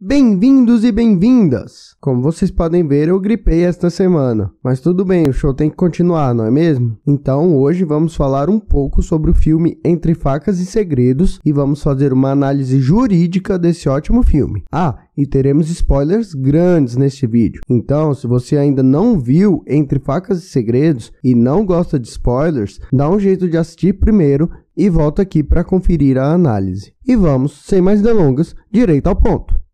Bem-vindos e bem-vindas! Como vocês podem ver, eu gripei esta semana, mas tudo bem, o show tem que continuar, não é mesmo? Então hoje vamos falar um pouco sobre o filme Entre Facas e Segredos e vamos fazer uma análise jurídica desse ótimo filme. E teremos spoilers grandes neste vídeo, então se você ainda não viu Entre Facas e Segredos e não gosta de spoilers, dá um jeito de assistir primeiro e volta aqui para conferir a análise. E vamos, sem mais delongas, direto ao ponto.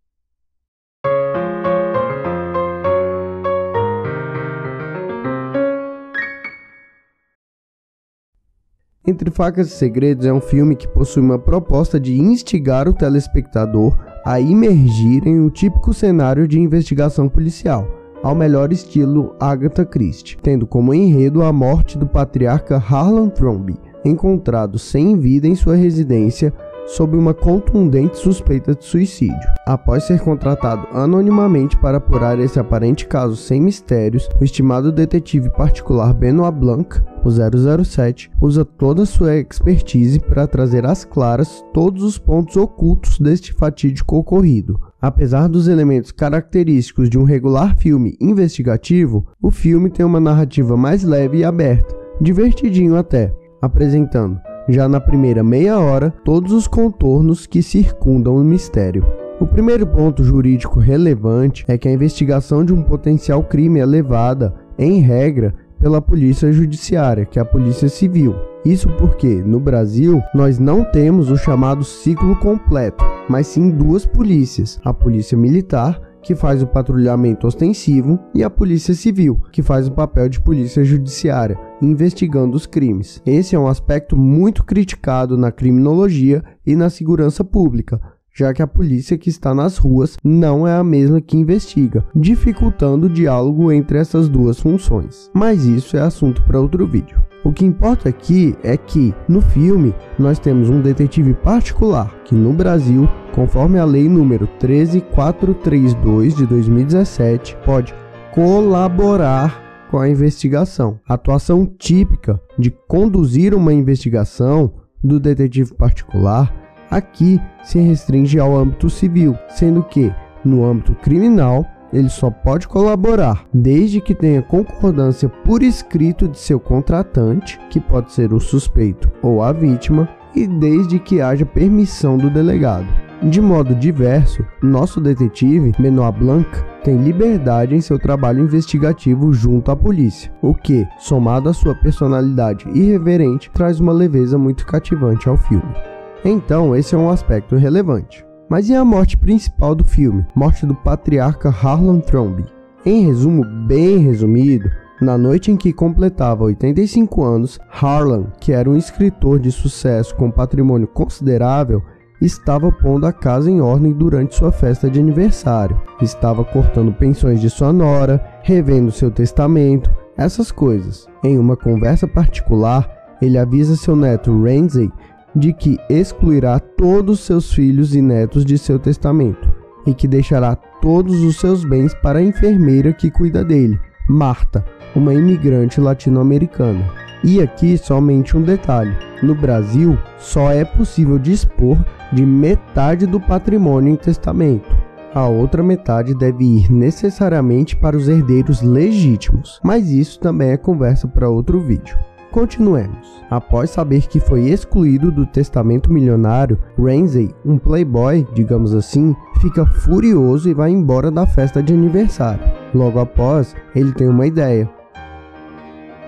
Entre Facas e Segredos é um filme que possui uma proposta de instigar o telespectador a imergir em um típico cenário de investigação policial, ao melhor estilo Agatha Christie, tendo como enredo a morte do patriarca Harlan Thrombey, encontrado sem vida em sua residência sob uma contundente suspeita de suicídio. Após ser contratado anonimamente para apurar esse aparente caso sem mistérios, o estimado detetive particular Benoit Blanc, o 007, usa toda sua expertise para trazer às claras todos os pontos ocultos deste fatídico ocorrido. Apesar dos elementos característicos de um regular filme investigativo, o filme tem uma narrativa mais leve e aberta, divertidinho até, apresentando, já na primeira meia hora, todos os contornos que circundam o mistério. O primeiro ponto jurídico relevante é que a investigação de um potencial crime é levada, em regra, pela polícia judiciária, que é a polícia civil. Isso porque, no Brasil, nós não temos o chamado ciclo completo, mas sim duas polícias, a polícia militar, que faz o patrulhamento ostensivo, e a polícia civil, que faz o papel de polícia judiciária, investigando os crimes. Esse é um aspecto muito criticado na criminologia e na segurança pública, já que a polícia que está nas ruas não é a mesma que investiga, dificultando o diálogo entre essas duas funções. Mas isso é assunto para outro vídeo. O que importa aqui é que, no filme, nós temos um detetive particular que, no Brasil, conforme a lei número 13432 de 2017, pode colaborar com a investigação. A atuação típica de conduzir uma investigação do detetive particular aqui se restringe ao âmbito civil, sendo que, no âmbito criminal, ele só pode colaborar desde que tenha concordância por escrito de seu contratante, que pode ser o suspeito ou a vítima, e desde que haja permissão do delegado. De modo diverso, nosso detetive, Benoit Blanc, tem liberdade em seu trabalho investigativo junto à polícia, o que, somado à sua personalidade irreverente, traz uma leveza muito cativante ao filme. Então, esse é um aspecto relevante. Mas e a morte principal do filme? Morte do patriarca Harlan Thrombey. Em resumo bem resumido, na noite em que completava 85 anos, Harlan, que era um escritor de sucesso com patrimônio considerável, estava pondo a casa em ordem durante sua festa de aniversário. Estava cortando pensões de sua nora, revendo seu testamento, essas coisas. Em uma conversa particular, ele avisa seu neto Ramsay de que excluirá todos seus filhos e netos de seu testamento e que deixará todos os seus bens para a enfermeira que cuida dele, Marta, uma imigrante latino-americana. E aqui somente um detalhe: no Brasil só é possível dispor de metade do patrimônio em testamento. A outra metade deve ir necessariamente para os herdeiros legítimos, mas isso também é conversa para outro vídeo. Continuemos. Após saber que foi excluído do testamento milionário, Ramsay, um playboy, digamos assim, fica furioso e vai embora da festa de aniversário. Logo após, ele tem uma ideia.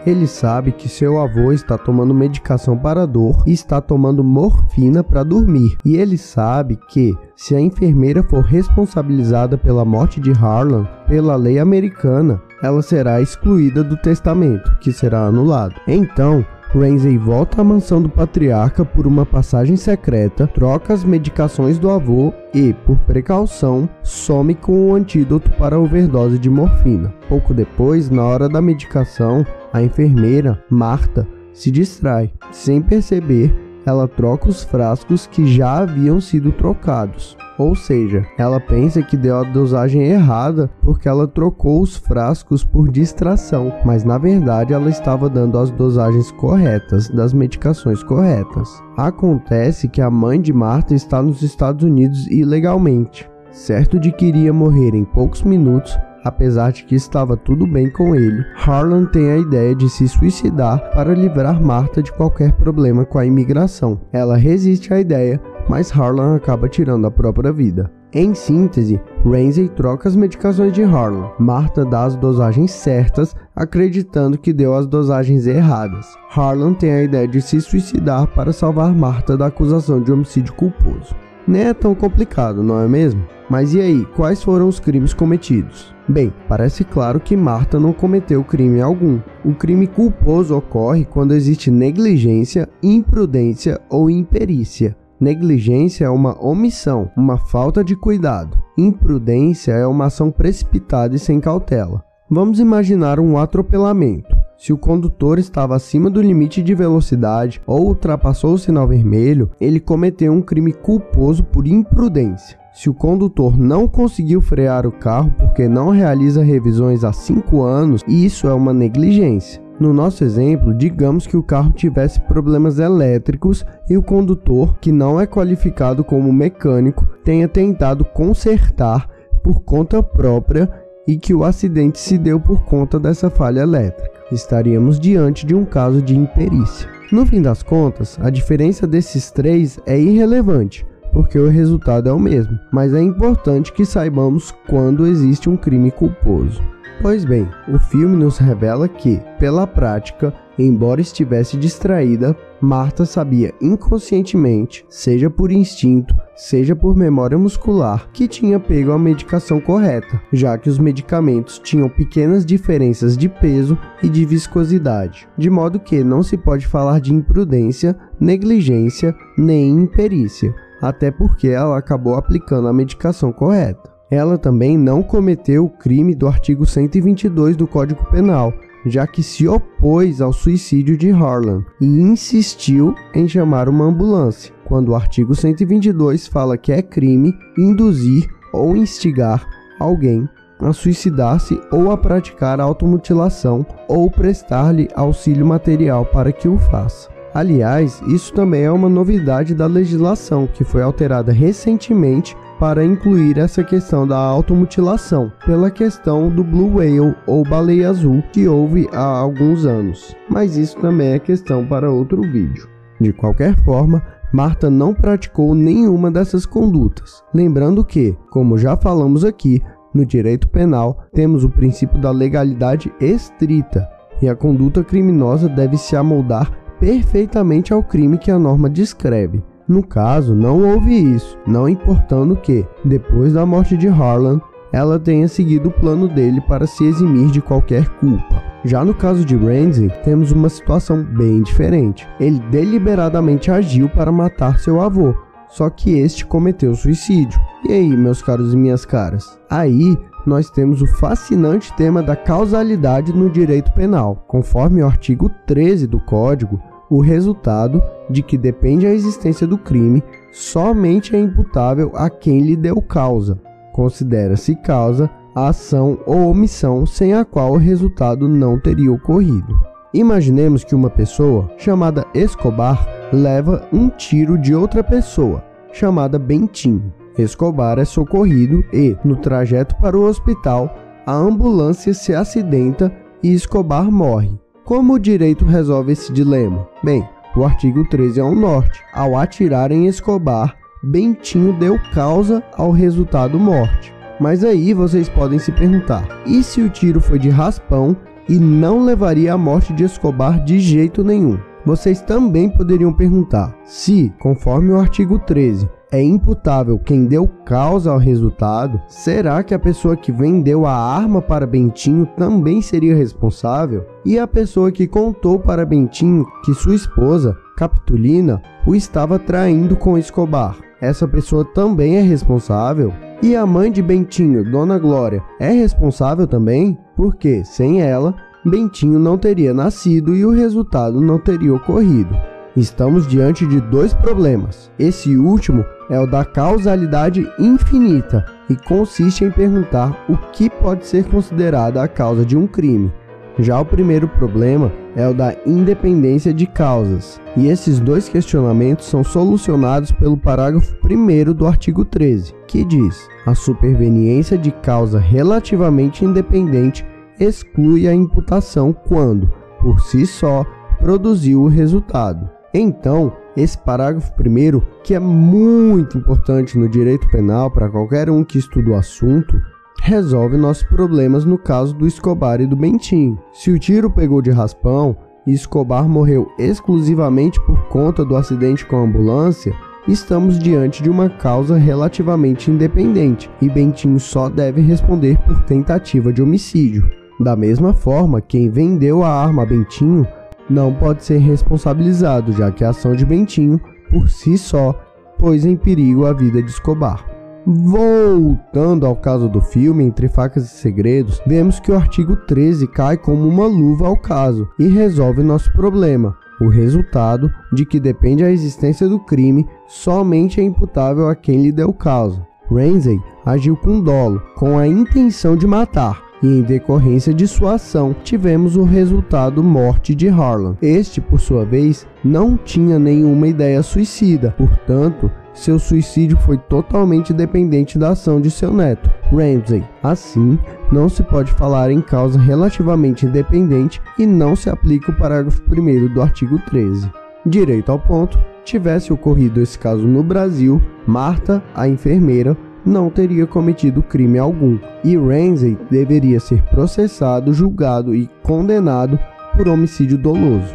Ele sabe que seu avô está tomando medicação para dor e está tomando morfina para dormir. E ele sabe que, se a enfermeira for responsabilizada pela morte de Harlan pela lei americana, ela será excluída do testamento, que será anulado. Então, Ramsay volta à mansão do patriarca por uma passagem secreta, troca as medicações do avô e, por precaução, some com o antídoto para a overdose de morfina. Pouco depois, na hora da medicação, a enfermeira, Marta, se distrai. Sem perceber, ela troca os frascos que já haviam sido trocados. Ou seja, ela pensa que deu a dosagem errada porque ela trocou os frascos por distração, mas na verdade ela estava dando as dosagens corretas das medicações corretas. Acontece que a mãe de Marta está nos Estados Unidos ilegalmente. Certo de que iria morrer em poucos minutos, apesar de que estava tudo bem com ele, Harlan tem a ideia de se suicidar para livrar Martha de qualquer problema com a imigração. Ela resiste à ideia, mas Harlan acaba tirando a própria vida. Em síntese, Ramsey troca as medicações de Harlan. Martha dá as dosagens certas, acreditando que deu as dosagens erradas. Harlan tem a ideia de se suicidar para salvar Martha da acusação de homicídio culposo. Nem é tão complicado, não é mesmo? Mas e aí, quais foram os crimes cometidos? Bem, parece claro que Martha não cometeu crime algum. O crime culposo ocorre quando existe negligência, imprudência ou imperícia. Negligência é uma omissão, uma falta de cuidado. Imprudência é uma ação precipitada e sem cautela. Vamos imaginar um atropelamento. Se o condutor estava acima do limite de velocidade ou ultrapassou o sinal vermelho, ele cometeu um crime culposo por imprudência. Se o condutor não conseguiu frear o carro porque não realiza revisões há 5 anos, isso é uma negligência. No nosso exemplo, digamos que o carro tivesse problemas elétricos e o condutor, que não é qualificado como mecânico, tenha tentado consertar por conta própria e que o acidente se deu por conta dessa falha elétrica. Estaríamos diante de um caso de imperícia. No fim das contas, a diferença desses três é irrelevante, porque o resultado é o mesmo, mas é importante que saibamos quando existe um crime culposo. Pois bem, o filme nos revela que, pela prática, embora estivesse distraída, Martha sabia inconscientemente, seja por instinto, seja por memória muscular, que tinha pego a medicação correta, já que os medicamentos tinham pequenas diferenças de peso e de viscosidade, de modo que não se pode falar de imprudência, negligência nem imperícia, até porque ela acabou aplicando a medicação correta. Ela também não cometeu o crime do artigo 122 do Código Penal, já que se opôs ao suicídio de Harlan e insistiu em chamar uma ambulância, quando o artigo 122 fala que é crime induzir ou instigar alguém a suicidar-se ou a praticar automutilação ou prestar-lhe auxílio material para que o faça. Aliás, isso também é uma novidade da legislação, que foi alterada recentemente para incluir essa questão da automutilação, pela questão do Blue Whale ou baleia azul que houve há alguns anos. Mas isso também é questão para outro vídeo. De qualquer forma, Martha não praticou nenhuma dessas condutas. Lembrando que, como já falamos aqui, no direito penal temos o princípio da legalidade estrita, e a conduta criminosa deve se amoldar perfeitamente ao crime que a norma descreve. No caso, não houve isso, não importando que, depois da morte de Harlan, ela tenha seguido o plano dele para se eximir de qualquer culpa. Já no caso de Ramsey, temos uma situação bem diferente. Ele deliberadamente agiu para matar seu avô, só que este cometeu suicídio. E aí, meus caros e minhas caras? Aí, nós temos o fascinante tema da causalidade no direito penal. Conforme o artigo 13 do Código, o resultado de que depende a existência do crime somente é imputável a quem lhe deu causa. Considera-se causa a ação ou omissão sem a qual o resultado não teria ocorrido. Imaginemos que uma pessoa, chamada Escobar, leva um tiro de outra pessoa, chamada Bentinho. Escobar é socorrido e, no trajeto para o hospital, a ambulância se acidenta e Escobar morre. Como o direito resolve esse dilema? Bem, o artigo 13 é um norte. Ao atirar em Escobar, Bentinho deu causa ao resultado morte. Mas aí vocês podem se perguntar, e se o tiro foi de raspão e não levaria à morte de Escobar de jeito nenhum? Vocês também poderiam perguntar, se, conforme o artigo 13, é imputável quem deu causa ao resultado, será que a pessoa que vendeu a arma para Bentinho também seria responsável? E a pessoa que contou para Bentinho que sua esposa, Capitolina, o estava traindo com Escobar, essa pessoa também é responsável? E a mãe de Bentinho, Dona Glória, é responsável também? Porque, sem ela, Bentinho não teria nascido e o resultado não teria ocorrido. Estamos diante de dois problemas. Esse último é o da causalidade infinita e consiste em perguntar o que pode ser considerada a causa de um crime. Já o primeiro problema é o da independência de causas, e esses dois questionamentos são solucionados pelo parágrafo 1º do artigo 13, que diz: a superveniência de causa relativamente independente exclui a imputação quando, por si só, produziu o resultado. Então, esse parágrafo 1º, que é muito importante no direito penal para qualquer um que estuda o assunto, resolve nossos problemas no caso do Escobar e do Bentinho. Se o tiro pegou de raspão e Escobar morreu exclusivamente por conta do acidente com a ambulância, estamos diante de uma causa relativamente independente e Bentinho só deve responder por tentativa de homicídio. Da mesma forma, quem vendeu a arma a Bentinho não pode ser responsabilizado, já que a ação de Bentinho, por si só, pôs em perigo a vida de Escobar. Voltando ao caso do filme Entre Facas e Segredos, vemos que o artigo 13 cai como uma luva ao caso e resolve nosso problema. O resultado de que depende a existência do crime somente é imputável a quem lhe deu causa. Ramsey agiu com dolo, com a intenção de matar, e em decorrência de sua ação, tivemos o resultado morte de Harlan. Este, por sua vez, não tinha nenhuma ideia suicida, portanto, seu suicídio foi totalmente dependente da ação de seu neto, Ramsey. Assim, não se pode falar em causa relativamente independente e não se aplica o parágrafo 1º do artigo 13. Direito ao ponto, tivesse ocorrido esse caso no Brasil, Marta, a enfermeira, não teria cometido crime algum, e Ramsey deveria ser processado, julgado e condenado por homicídio doloso.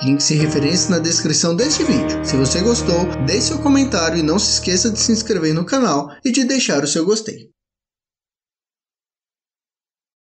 Links e referências na descrição deste vídeo. Se você gostou, deixe seu comentário e não se esqueça de se inscrever no canal e de deixar o seu gostei.